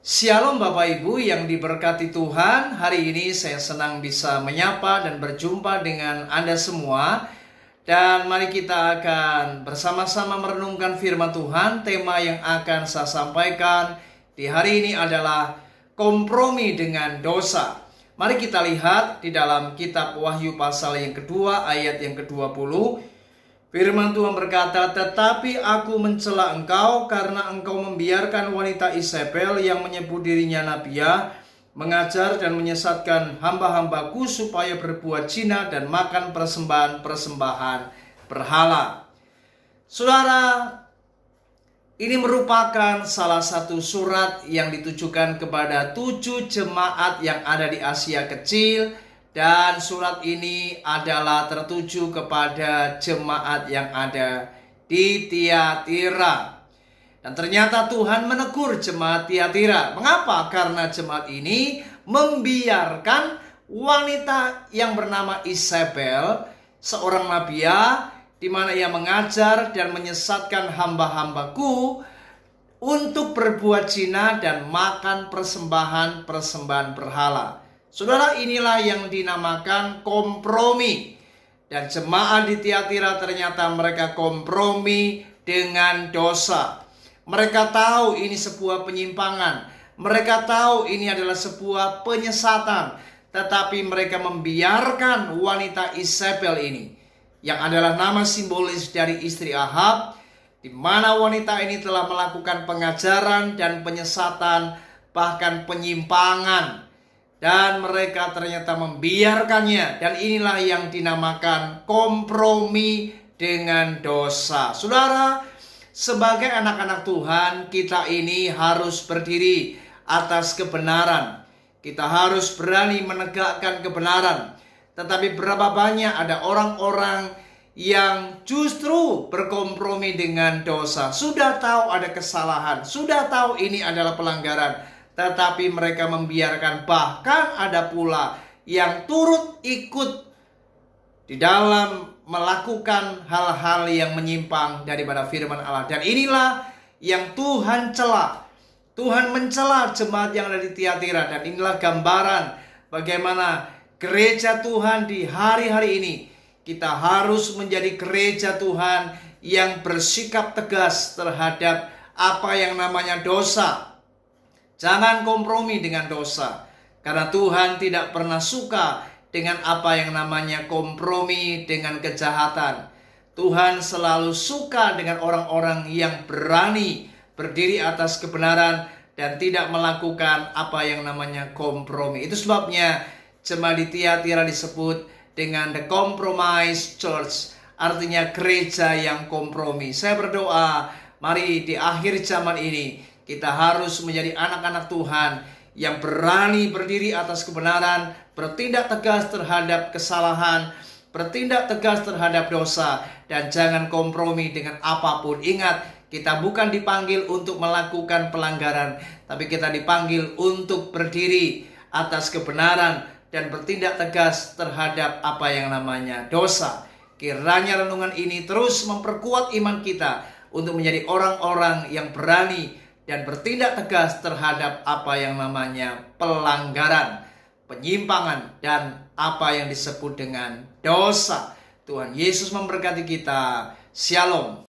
Shalom Bapak Ibu yang diberkati Tuhan. Hari ini saya senang bisa menyapa dan berjumpa dengan Anda semua. Dan mari kita akan bersama-sama merenungkan firman Tuhan. Tema yang akan saya sampaikan di hari ini adalah kompromi dengan dosa. Mari kita lihat di dalam kitab Wahyu pasal yang kedua ayat yang ke-20. Firman Tuhan berkata, "Tetapi aku mencela engkau karena engkau membiarkan wanita Isabel yang menyebut dirinya nabiah mengajar dan menyesatkan hamba-hambaku supaya berbuat zina dan makan persembahan-persembahan berhala." Saudara, ini merupakan salah satu surat yang ditujukan kepada 7 jemaat yang ada di Asia Kecil. Dan surat ini adalah tertuju kepada jemaat yang ada di Tiatira. Dan ternyata Tuhan menegur jemaat Tiatira. Mengapa? Karena jemaat ini membiarkan wanita yang bernama Isabel, seorang nabiah, di mana ia mengajar dan menyesatkan hamba-hambaku untuk berbuat zina dan makan persembahan-persembahan berhala. Saudara, inilah yang dinamakan kompromi. Dan jemaat di Tiatira ternyata mereka kompromi dengan dosa. Mereka tahu ini sebuah penyimpangan. Mereka tahu ini adalah sebuah penyesatan. Tetapi mereka membiarkan wanita Isabel ini, yang adalah nama simbolis dari istri Ahab, di mana wanita ini telah melakukan pengajaran dan penyesatan, bahkan penyimpangan. Dan mereka ternyata membiarkannya. Dan inilah yang dinamakan kompromi dengan dosa. Saudara, sebagai anak-anak Tuhan, kita ini harus berdiri atas kebenaran. Kita harus berani menegakkan kebenaran. Tetapi berapa banyak ada orang-orang yang justru berkompromi dengan dosa. Sudah tahu ada kesalahan, sudah tahu ini adalah pelanggaran, tetapi mereka membiarkan. Bahkan ada pula yang turut ikut di dalam melakukan hal-hal yang menyimpang daripada firman Allah. Dan inilah yang Tuhan cela. Tuhan mencela jemaat yang ada di Tiatira. Dan inilah gambaran bagaimana gereja Tuhan di hari-hari ini. Kita harus menjadi gereja Tuhan yang bersikap tegas terhadap apa yang namanya dosa. Jangan kompromi dengan dosa, karena Tuhan tidak pernah suka dengan apa yang namanya kompromi dengan kejahatan. Tuhan selalu suka dengan orang-orang yang berani berdiri atas kebenaran dan tidak melakukan apa yang namanya kompromi. Itu sebabnya jemaat di Tiatira disebut dengan The Compromise Church, artinya gereja yang kompromi. Saya berdoa, mari di akhir zaman ini kita harus menjadi anak-anak Tuhan yang berani berdiri atas kebenaran, bertindak tegas terhadap kesalahan, bertindak tegas terhadap dosa, dan jangan kompromi dengan apapun. Ingat, kita bukan dipanggil untuk melakukan pelanggaran, tapi kita dipanggil untuk berdiri atas kebenaran dan bertindak tegas terhadap apa yang namanya dosa. Kiranya renungan ini terus memperkuat iman kita untuk menjadi orang-orang yang berani dan bertindak tegas terhadap apa yang namanya pelanggaran, penyimpangan, dan apa yang disebut dengan dosa. Tuhan Yesus memberkati kita. Shalom.